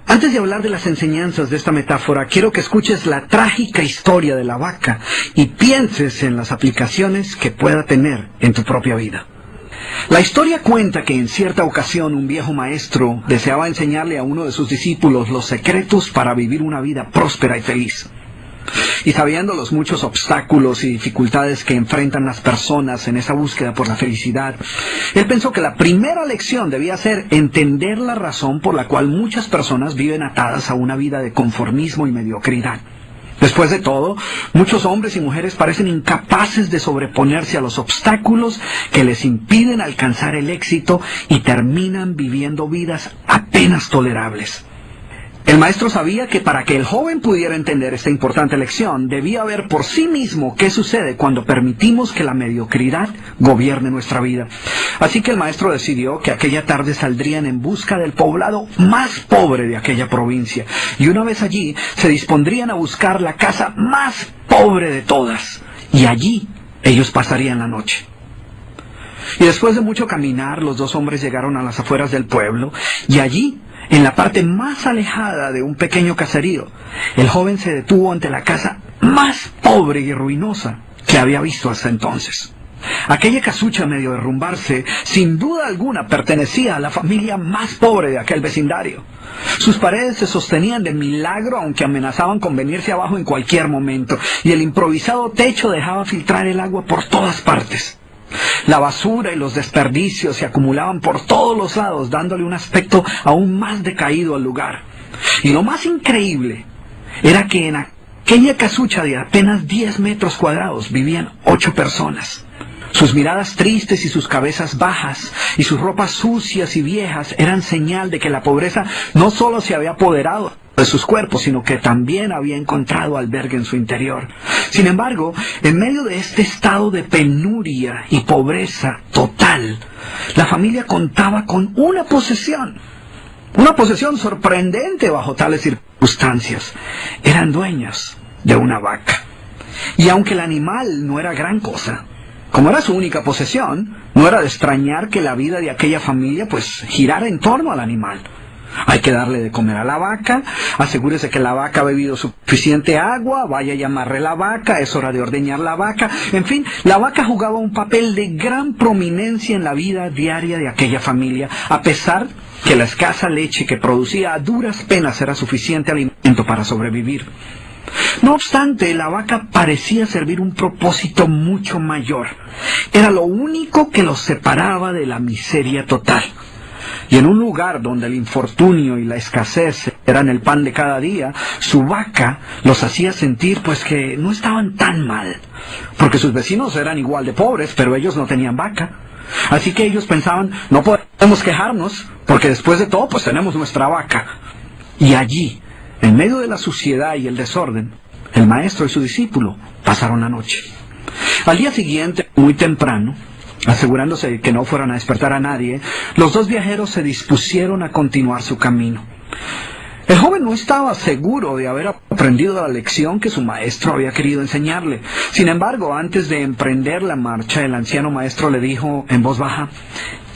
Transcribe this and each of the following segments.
Antes de hablar de las enseñanzas de esta metáfora, quiero que escuches la trágica historia de la vaca y pienses en las aplicaciones que pueda tener en tu propia vida. La historia cuenta que en cierta ocasión un viejo maestro deseaba enseñarle a uno de sus discípulos los secretos para vivir una vida próspera y feliz. Y sabiendo los muchos obstáculos y dificultades que enfrentan las personas en esa búsqueda por la felicidad, él pensó que la primera lección debía ser entender la razón por la cual muchas personas viven atadas a una vida de conformismo y mediocridad. Después de todo, muchos hombres y mujeres parecen incapaces de sobreponerse a los obstáculos que les impiden alcanzar el éxito y terminan viviendo vidas apenas tolerables. El maestro sabía que para que el joven pudiera entender esta importante lección, debía ver por sí mismo qué sucede cuando permitimos que la mediocridad gobierne nuestra vida. Así que el maestro decidió que aquella tarde saldrían en busca del poblado más pobre de aquella provincia, y una vez allí se dispondrían a buscar la casa más pobre de todas, y allí ellos pasarían la noche. Y después de mucho caminar, los dos hombres llegaron a las afueras del pueblo, y allí, en la parte más alejada de un pequeño caserío, el joven se detuvo ante la casa más pobre y ruinosa que había visto hasta entonces. Aquella casucha, medio derrumbarse, sin duda alguna pertenecía a la familia más pobre de aquel vecindario. Sus paredes se sostenían de milagro, aunque amenazaban con venirse abajo en cualquier momento, y el improvisado techo dejaba filtrar el agua por todas partes. La basura y los desperdicios se acumulaban por todos los lados, dándole un aspecto aún más decaído al lugar. Y lo más increíble era que en aquella casucha de apenas 10 metros cuadrados vivían 8 personas. Sus miradas tristes y sus cabezas bajas y sus ropas sucias y viejas eran señal de que la pobreza no solo se había apoderado de sus cuerpos, sino que también había encontrado albergue en su interior. Sin embargo, en medio de este estado de penuria y pobreza total, la familia contaba con una posesión sorprendente bajo tales circunstancias. Eran dueños de una vaca. Y aunque el animal no era gran cosa, como era su única posesión, no era de extrañar que la vida de aquella familia girara en torno al animal. Hay que darle de comer a la vaca, asegúrese que la vaca ha bebido suficiente agua, vaya y amarre la vaca, es hora de ordeñar la vaca. En fin, la vaca jugaba un papel de gran prominencia en la vida diaria de aquella familia, a pesar que la escasa leche que producía a duras penas era suficiente alimento para sobrevivir. No obstante, la vaca parecía servir un propósito mucho mayor. Era lo único que los separaba de la miseria total. Y en un lugar donde el infortunio y la escasez eran el pan de cada día, su vaca los hacía sentir que no estaban tan mal, porque sus vecinos eran igual de pobres, pero ellos no tenían vaca. Así que ellos pensaban, no podemos quejarnos, porque después de todo tenemos nuestra vaca. Y allí, en medio de la suciedad y el desorden, el maestro y su discípulo pasaron la noche. Al día siguiente, muy temprano, asegurándose de que no fueran a despertar a nadie, los dos viajeros se dispusieron a continuar su camino. El joven no estaba seguro de haber aprendido la lección que su maestro había querido enseñarle. Sin embargo, antes de emprender la marcha, el anciano maestro le dijo en voz baja: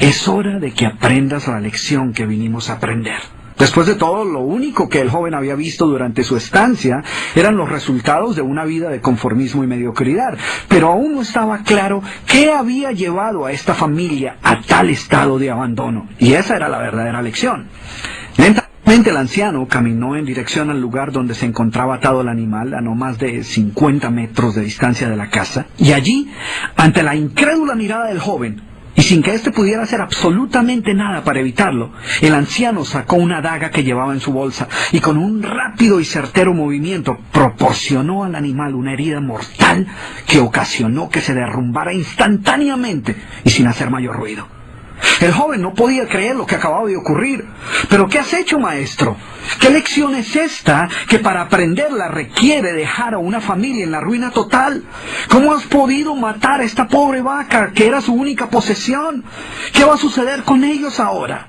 «Es hora de que aprendas la lección que vinimos a aprender». Después de todo, lo único que el joven había visto durante su estancia eran los resultados de una vida de conformismo y mediocridad, pero aún no estaba claro qué había llevado a esta familia a tal estado de abandono, y esa era la verdadera lección. Lentamente el anciano caminó en dirección al lugar donde se encontraba atado el animal, a no más de 50 metros de distancia de la casa, y allí, ante la incrédula mirada del joven, y sin que éste pudiera hacer absolutamente nada para evitarlo, el anciano sacó una daga que llevaba en su bolsa y con un rápido y certero movimiento proporcionó al animal una herida mortal que ocasionó que se derrumbara instantáneamente y sin hacer mayor ruido. El joven no podía creer lo que acababa de ocurrir. «¿Pero qué has hecho, maestro? ¿Qué lección es esta que para aprenderla requiere dejar a una familia en la ruina total? ¿Cómo has podido matar a esta pobre vaca que era su única posesión? ¿Qué va a suceder con ellos ahora?»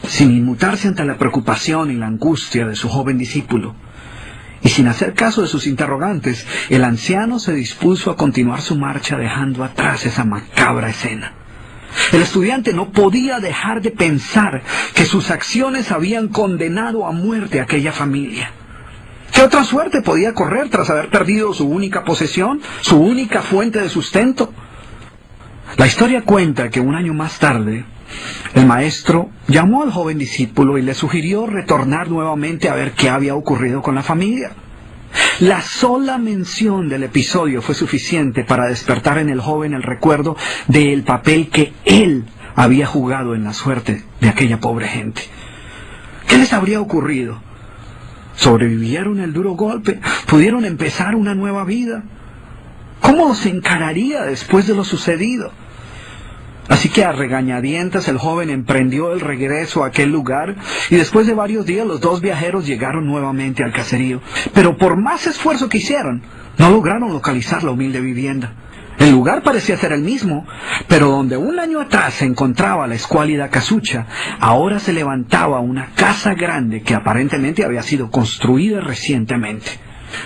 Sin inmutarse ante la preocupación y la angustia de su joven discípulo, y sin hacer caso de sus interrogantes, el anciano se dispuso a continuar su marcha dejando atrás esa macabra escena. El estudiante no podía dejar de pensar que sus acciones habían condenado a muerte a aquella familia. ¿Qué otra suerte podía correr tras haber perdido su única posesión, su única fuente de sustento? La historia cuenta que un año más tarde, el maestro llamó al joven discípulo y le sugirió retornar nuevamente a ver qué había ocurrido con la familia. La sola mención del episodio fue suficiente para despertar en el joven el recuerdo del papel que él había jugado en la suerte de aquella pobre gente. ¿Qué les habría ocurrido? ¿Sobrevivieron el duro golpe? ¿Pudieron empezar una nueva vida? ¿Cómo los encararía después de lo sucedido? Así que a regañadientas el joven emprendió el regreso a aquel lugar y después de varios días los dos viajeros llegaron nuevamente al caserío. Pero por más esfuerzo que hicieron, no lograron localizar la humilde vivienda. El lugar parecía ser el mismo, pero donde un año atrás se encontraba la escuálida casucha, ahora se levantaba una casa grande que aparentemente había sido construida recientemente.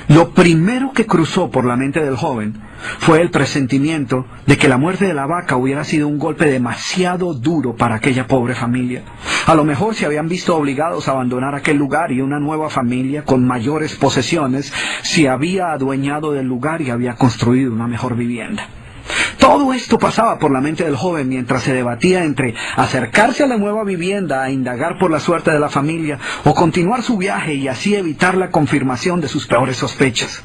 Lo primero que cruzó por la mente del joven fue el presentimiento de que la muerte de la vaca hubiera sido un golpe demasiado duro para aquella pobre familia. A lo mejor se habían visto obligados a abandonar aquel lugar y una nueva familia con mayores posesiones se había adueñado del lugar y había construido una mejor vivienda. Todo esto pasaba por la mente del joven mientras se debatía entre acercarse a la nueva vivienda a indagar por la suerte de la familia o continuar su viaje y así evitar la confirmación de sus peores sospechas.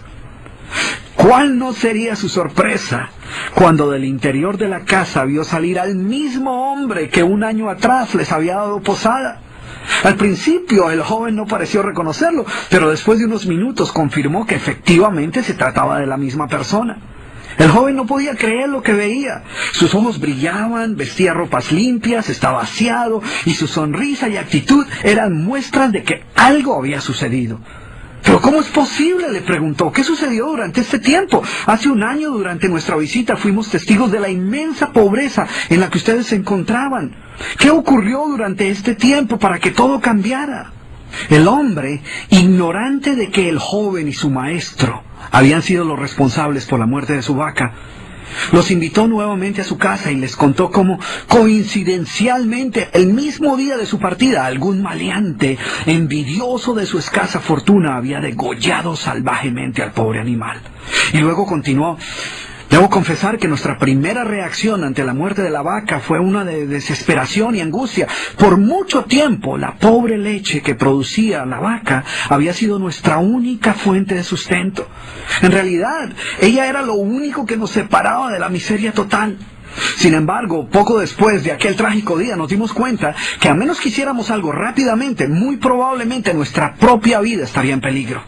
¿Cuál no sería su sorpresa cuando del interior de la casa vio salir al mismo hombre que un año atrás les había dado posada? Al principio el joven no pareció reconocerlo, pero después de unos minutos confirmó que efectivamente se trataba de la misma persona. El joven no podía creer lo que veía. Sus ojos brillaban, vestía ropas limpias, estaba aseado, y su sonrisa y actitud eran muestras de que algo había sucedido. ¿Pero cómo es posible?, le preguntó. ¿Qué sucedió durante este tiempo? Hace un año, durante nuestra visita, fuimos testigos de la inmensa pobreza en la que ustedes se encontraban. ¿Qué ocurrió durante este tiempo para que todo cambiara? El hombre, ignorante de que el joven y su maestro habían sido los responsables por la muerte de su vaca, los invitó nuevamente a su casa y les contó cómo, coincidencialmente, el mismo día de su partida, algún maleante, envidioso de su escasa fortuna, había degollado salvajemente al pobre animal. Y luego continuó: debo confesar que nuestra primera reacción ante la muerte de la vaca fue una de desesperación y angustia. Por mucho tiempo, la pobre leche que producía la vaca había sido nuestra única fuente de sustento. En realidad, ella era lo único que nos separaba de la miseria total. Sin embargo, poco después de aquel trágico día nos dimos cuenta que a menos que hiciéramos algo rápidamente, muy probablemente nuestra propia vida estaría en peligro.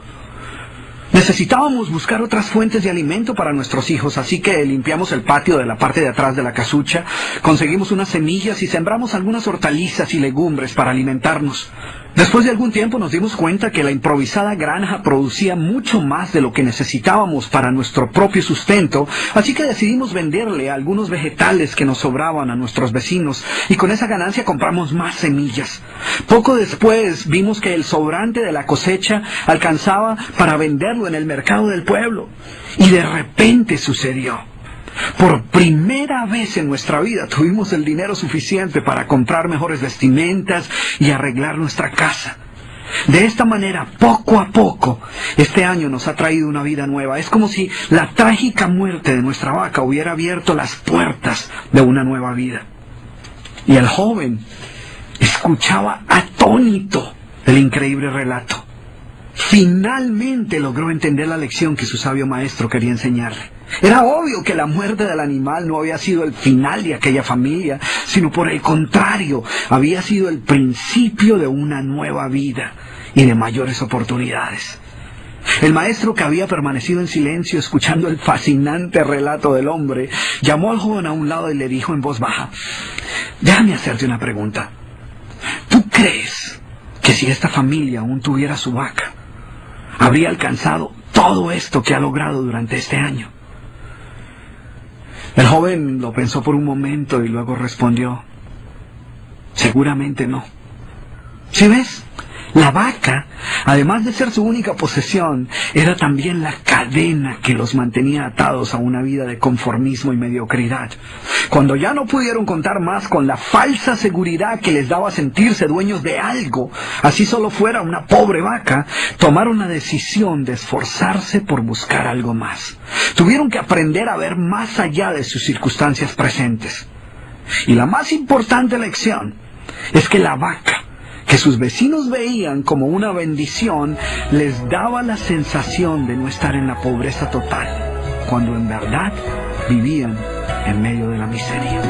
Necesitábamos buscar otras fuentes de alimento para nuestros hijos, así que limpiamos el patio de la parte de atrás de la casucha, conseguimos unas semillas y sembramos algunas hortalizas y legumbres para alimentarnos. Después de algún tiempo nos dimos cuenta que la improvisada granja producía mucho más de lo que necesitábamos para nuestro propio sustento, así que decidimos venderle algunos vegetales que nos sobraban a nuestros vecinos y con esa ganancia compramos más semillas. Poco después vimos que el sobrante de la cosecha alcanzaba para venderlo en el mercado del pueblo. Y de repente sucedió. Por primera vez en nuestra vida tuvimos el dinero suficiente para comprar mejores vestimentas y arreglar nuestra casa. De esta manera, poco a poco, este año nos ha traído una vida nueva. Es como si la trágica muerte de nuestra vaca hubiera abierto las puertas de una nueva vida. Y el joven escuchaba atónito el increíble relato. Finalmente logró entender la lección que su sabio maestro quería enseñarle. Era obvio que la muerte del animal no había sido el final de aquella familia, sino por el contrario, había sido el principio de una nueva vida y de mayores oportunidades. El maestro, que había permanecido en silencio escuchando el fascinante relato del hombre, llamó al joven a un lado y le dijo en voz baja: déjame hacerte una pregunta. ¿Tú crees que si esta familia aún tuviera su vaca, habría alcanzado todo esto que ha logrado durante este año? El joven lo pensó por un momento y luego respondió: seguramente no. ¿Sí ves? La vaca, además de ser su única posesión, era también la cadena que los mantenía atados a una vida de conformismo y mediocridad. Cuando ya no pudieron contar más con la falsa seguridad que les daba sentirse dueños de algo, así solo fuera una pobre vaca, tomaron la decisión de esforzarse por buscar algo más. Tuvieron que aprender a ver más allá de sus circunstancias presentes. Y la más importante lección es que la vaca, que sus vecinos veían como una bendición, les daba la sensación de no estar en la pobreza total, cuando en verdad vivían en medio de la miseria.